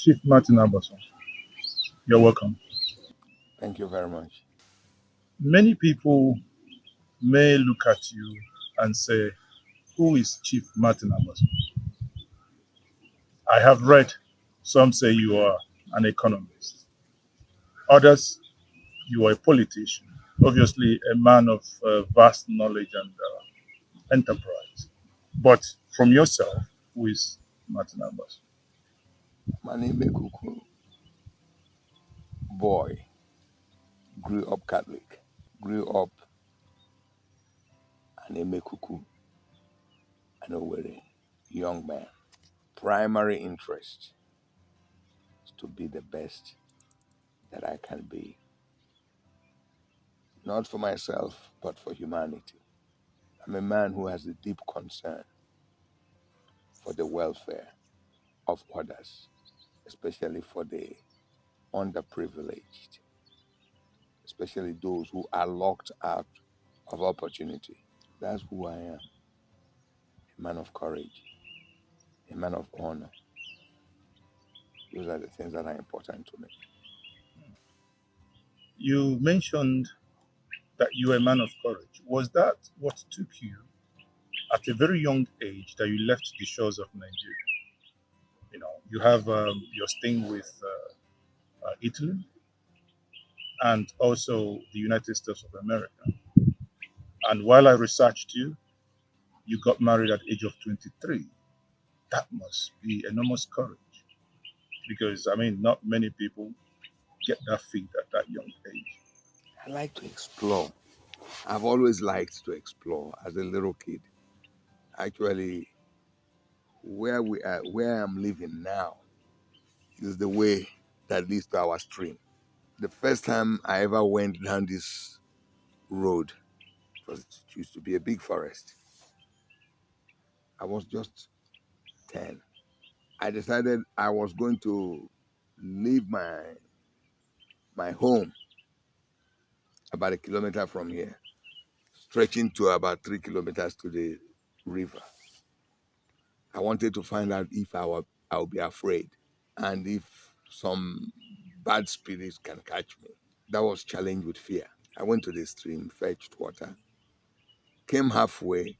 Chief Martin Agbaso, you're welcome. Thank you very much. Many people may look at you and say, who is Chief Martin Agbaso? I have read some say you are an economist. Others, you are a politician. Obviously, a man of vast knowledge and enterprise. But from yourself, who is Martin Agbaso? My name is Kuku. Boy, grew up Catholic, grew up an Emekuku, an Owerri, young man. Primary interest is to be the best that I can be, not for myself, but for humanity. I'm a man who has a deep concern for the welfare of others, especially for the underprivileged, especially those who are locked out of opportunity. That's who I am, a man of courage, a man of honor. Those are the things that are important to me. You mentioned that you were a man of courage. Was that what took you at a very young age that you left the shores of Nigeria? You have your staying with Italy and also the United States of America. And while I researched you, you got married at the age of 23. That must be enormous courage because, I mean, not many people get that feat at that young age. I like to explore. I've always liked to explore as a little kid. Actually, where I'm living now, is the way that leads to our stream. The first time I ever went down this road, it used to be a big forest. I was just 10. I decided I was going to leave my home about a kilometer from here, stretching to about 3 kilometers to the river. I wanted to find out if I would be afraid and if some bad spirits can catch me. That was challenged with fear. I went to the stream, fetched water, came halfway.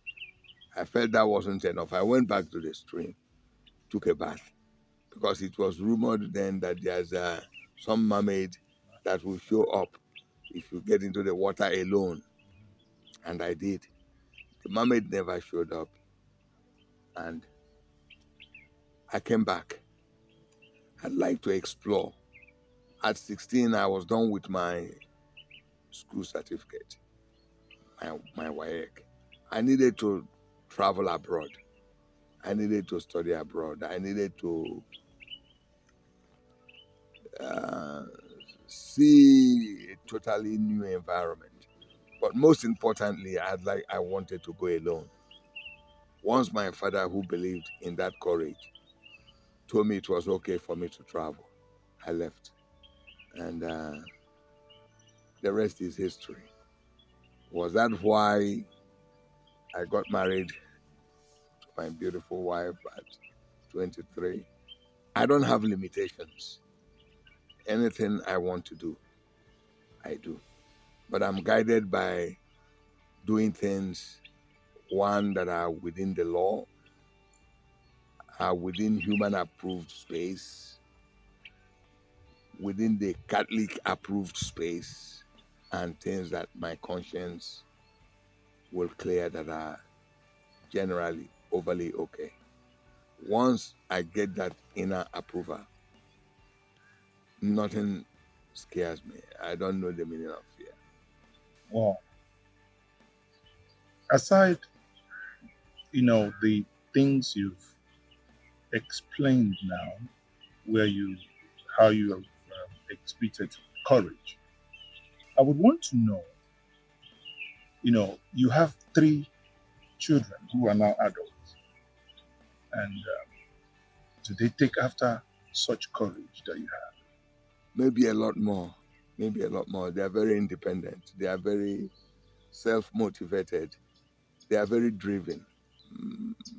I felt that wasn't enough. I went back to the stream, took a bath, because it was rumored then that there's some mermaid that will show up if you get into the water alone. And I did. The mermaid never showed up. And I came back. I'd like to explore. At 16, I was done with my school certificate, my WAEC. I needed to travel abroad. I needed to study abroad. I needed to uh, see a totally new environment. But most importantly, I wanted to go alone. Once my father, who believed in that courage, told me it was okay for me to travel, I left. And the rest is history. Was that why I got married to my beautiful wife at 23? I don't have limitations. Anything I want to do, I do. But I'm guided by doing things, one, that are within the law, are within human approved space, within the Catholic approved space, and things that my conscience will clear that are generally overly okay. Once I get that inner approval, nothing scares me. I don't know the meaning of fear. Well, aside, the things you've explained now, where how you have exhibited courage, I would want to know, you have three children who are now adults, and do they take after such courage that you have? Maybe a lot more. Maybe a lot more. They are very independent. They are very self-motivated. They are very driven.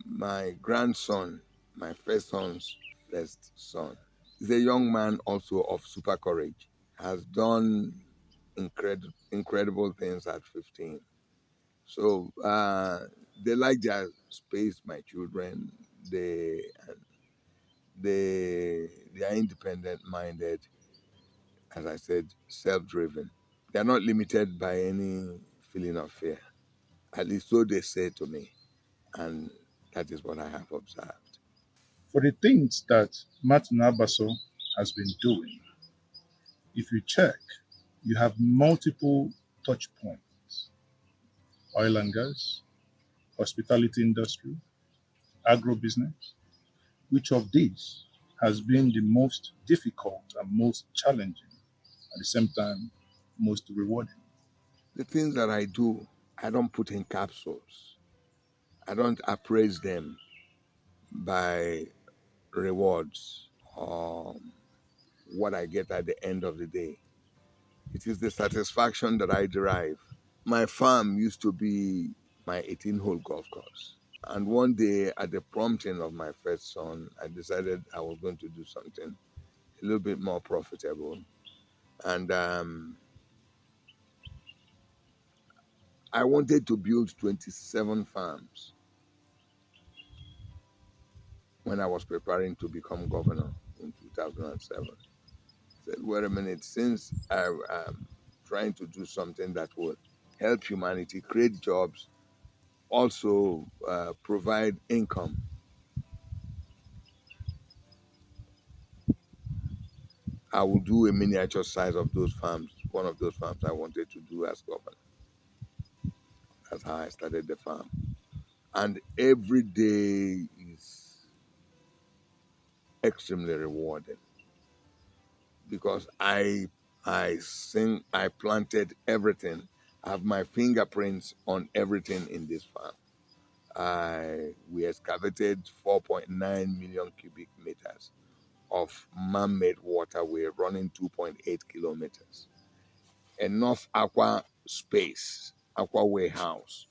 My grandson, my first son's first son, He's a young man also of super courage. Has done incredible things at 15. So they like their space, my children. They they are independent minded, as I said, self driven. They are not limited by any feeling of fear. At least so they say to me. And that is what I have observed. For the things that Martin Abaso has been doing, if you check, you have multiple touch points: oil and gas, hospitality industry, agribusiness. Which of these has been the most difficult and most challenging, at the same time, most rewarding? The things that I do, I don't put in capsules. I don't appraise them by rewards or what I get at the end of the day. It is the satisfaction that I derive. My farm used to be my 18-hole golf course. And one day, at the prompting of my first son, I decided I was going to do something a little bit more profitable. And I wanted to build 27 farms when I was preparing to become governor in 2007. I said, wait a minute, since I am trying to do something that will help humanity, create jobs, also provide income, I will do a miniature size of those farms. One of those farms I wanted to do as governor. That's how I started the farm. And every day is extremely rewarding because I planted everything. I have my fingerprints on everything in this farm. We excavated 4.9 million cubic meters of man-made waterway running 2.8 kilometers. Enough aqua space, aqua warehouse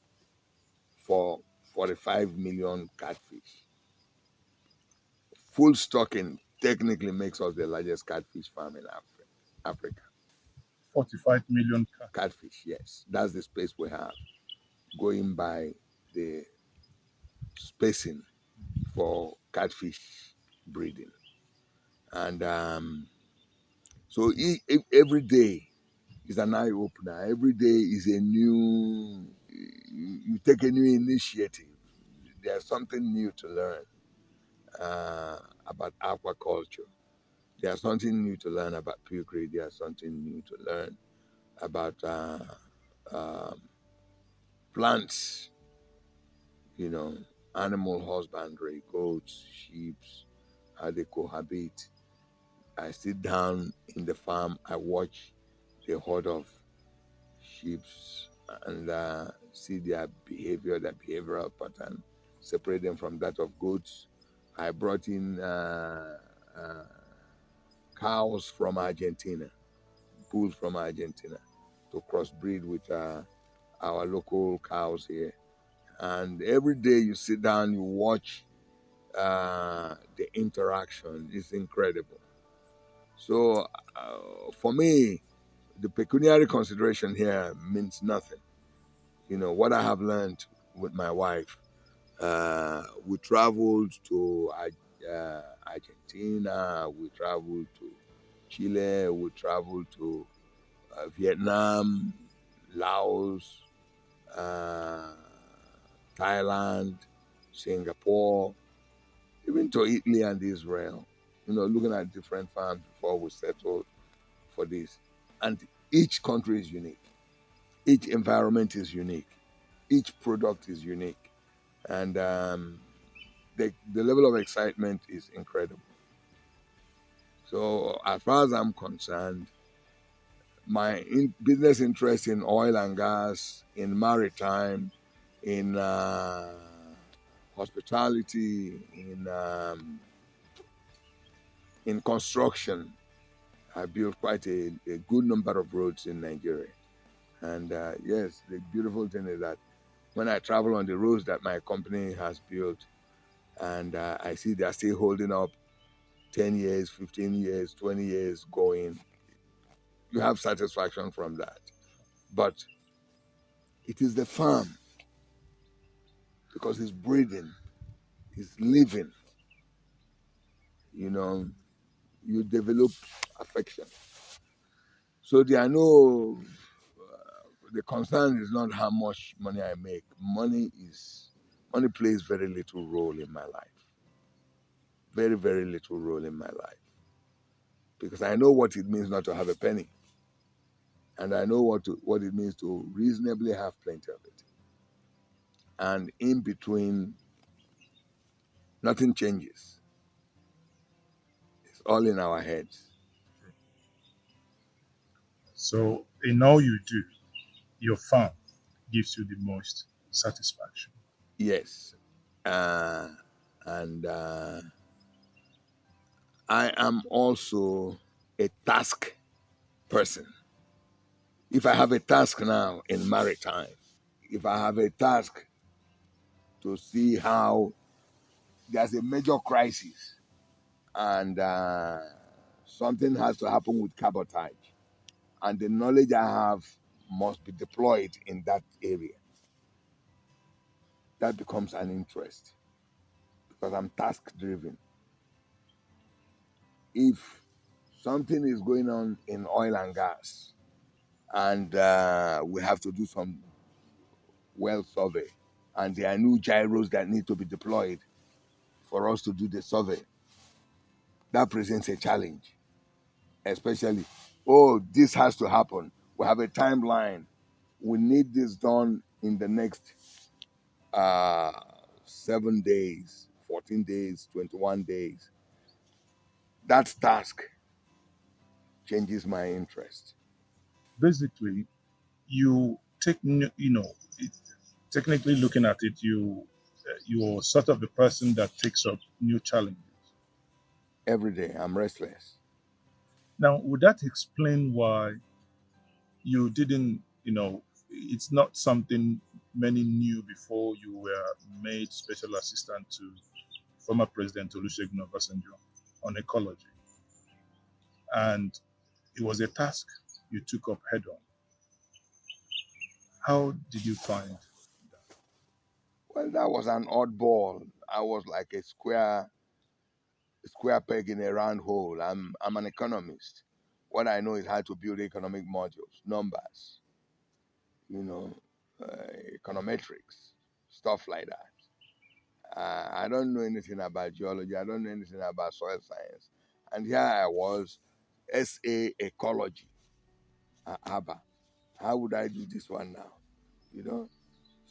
for 45 million catfish. Full stocking technically makes us the largest catfish farm in Africa. 45 million cats. Catfish, yes. That's the space we have, going by the spacing for catfish breeding. And so every day is an eye opener. Every day is a new, you take a new initiative. There's something new to learn about aquaculture. There's something new to learn about piggery. There's something new to learn about um, plants, you know, animal husbandry, goats, sheep, how they cohabit. I sit down in the farm, I watch the herd of sheep and see their behavior, their behavioral pattern, separate them from that of goats. I brought in cows from Argentina, bulls from Argentina, to crossbreed with our local cows here. And every day you sit down, you watch the interaction. It's incredible. So for me, the pecuniary consideration here means nothing. You know, what I have learned with my wife, we traveled to Argentina, we traveled to Chile, we traveled to Vietnam, Laos, uh, Thailand, Singapore, even to Italy and Israel. You know, looking at different farms before we settled for this. And each country is unique. Each environment is unique. Each product is unique. And the level of excitement is incredible. So, as far as I'm concerned, my business interest in oil and gas, in maritime, in hospitality, in construction. I built quite a good number of roads in Nigeria. And yes, the beautiful thing is that when I travel on the roads that my company has built, and I see they're still holding up 10 years, 15 years, 20 years going, you have satisfaction from that. But it is the farm, because it's breathing, it's living, you know, you develop affection. So there are no, the concern is not how much money I make. Money plays very little role in my life. Very, very little role in my life. Because I know what it means not to have a penny. And I know what it means to reasonably have plenty of it. And in between, nothing changes. It's all in our heads. So in all you do, your farm gives you the most satisfaction. Yes. And I am also a task person. If I have a task now in maritime, if I have a task to see how there's a major crisis and something has to happen with cabotage, and the knowledge I have must be deployed in that area, that becomes an interest because I'm task driven. If something is going on in oil and gas and we have to do some well survey, and there are new gyros that need to be deployed for us to do the survey, that presents a challenge, especially, oh, this has to happen. We have a timeline. We need this done in the next uh, 7 days, 14 days, 21 days. That task changes my interest. Basically, you take technically looking at it, you're sort of the person that takes up new challenges. Every day, I'm restless. Now, would that explain why you didn't, it's not something many knew before you were made special assistant to former President Olusegun Obasanjo on ecology, and it was a task you took up head on. How did you find? Well, that was an oddball. I was like a square peg in a round hole. I'm an economist. What I know is how to build economic modules, numbers, you know, econometrics, stuff like that. I don't know anything about geology. I don't know anything about soil science. And here I was, SA ecology. Abba, how would I do this one now? You know?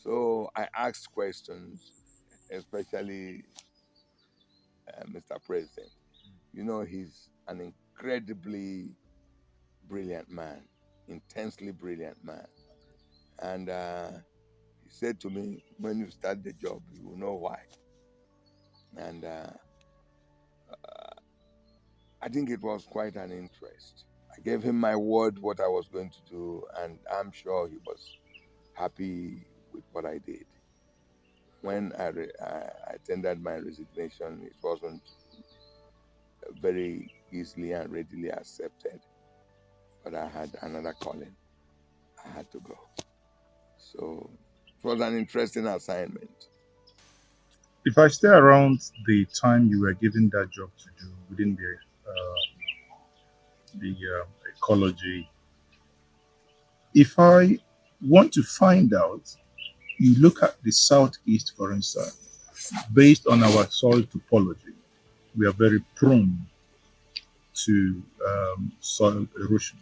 So I asked questions, especially Mr. President. He's an incredibly brilliant man, intensely brilliant man. And he said to me, when you start the job, you will know why. And I think it was quite an interest. I gave him my word what I was going to do, and I'm sure he was happy with what I did. When I tendered my resignation, it wasn't very easily and readily accepted, but I had another calling. I had to go. So it was an interesting assignment. If I stay around the time you were given that job to do within the ecology, if I want to find out, you look at the southeast, for instance, based on our soil topology, we are very prone to soil erosion,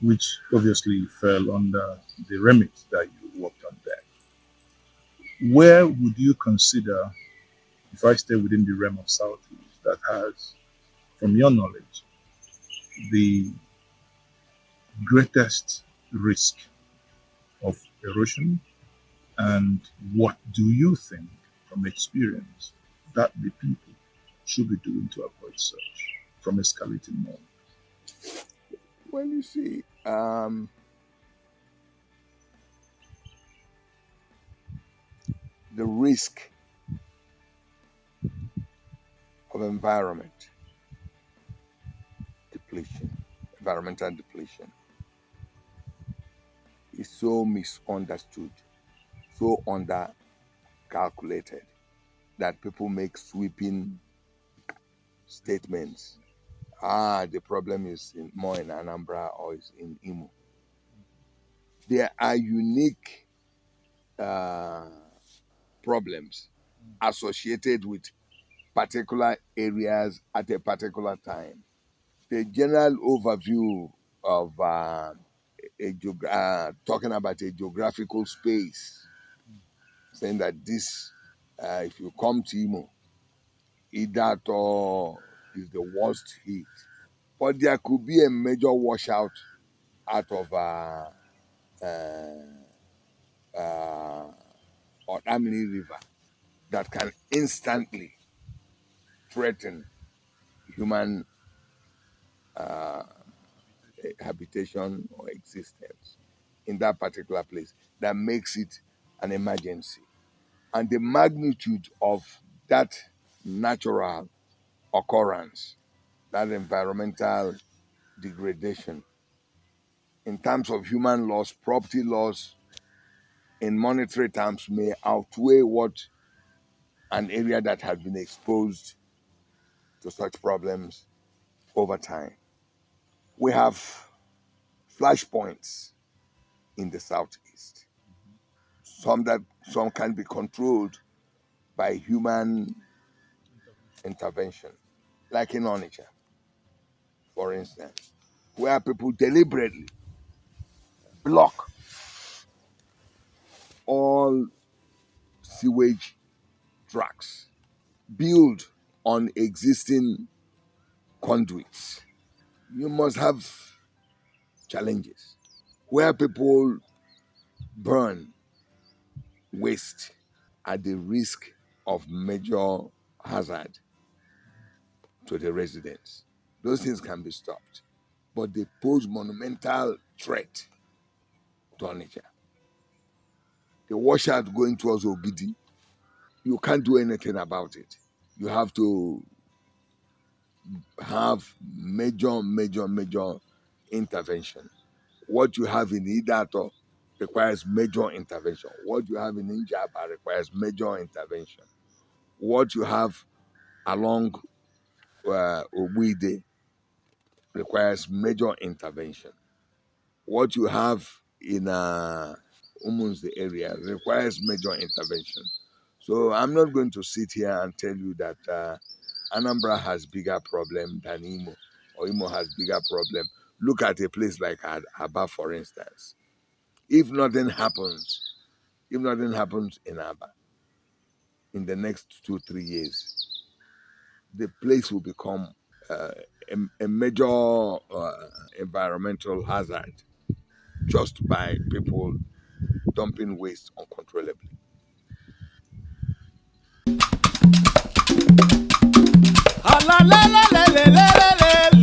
which obviously fell under the remit that you worked on there. Where would you consider, if I stay within the realm of southeast, that has, from your knowledge, the greatest risk of erosion, and what do you think from experience that the people should be doing to avoid such from escalating more? Well, you see, the risk of environment. depletion, environmental depletion, is so misunderstood, so undercalculated that people make sweeping statements. The problem is more in Anambra or is in Imo. There are unique problems associated with particular areas at a particular time. The general overview of talking about a geographical space, saying that this, if you come to Imo, Idato is the worst hit. But there could be a major washout out of Odamini River that can instantly threaten human habitation or existence in that particular place, that makes it an emergency. And the magnitude of that natural occurrence, that environmental degradation, in terms of human loss, property loss, in monetary terms, may outweigh what an area that has been exposed to such problems over time. We have flashpoints in the southeast. Some can be controlled by human intervention, like in Onitsha, for instance, where people deliberately block all sewage tracks, build on existing conduits. You must have challenges where people burn waste at the risk of major hazard to the residents. Those things can be stopped, but they pose monumental threat to Onitsha. The washout going towards Ogidi, you can't do anything about it. You have to have major intervention. What you have in Idato requires major intervention. What you have in Injaba requires major intervention. What you have along Obuide requires major intervention. What you have in Umunzi area requires major intervention. So I'm not going to sit here and tell you that Anambra has bigger problem than Imo, or Imo has bigger problem. Look at a place like Aba, for instance. If nothing happens in Aba in the next 2-3 years, the place will become a major environmental hazard just by people dumping waste uncontrollably. Ah, la, la, la, la, la, la, la, la.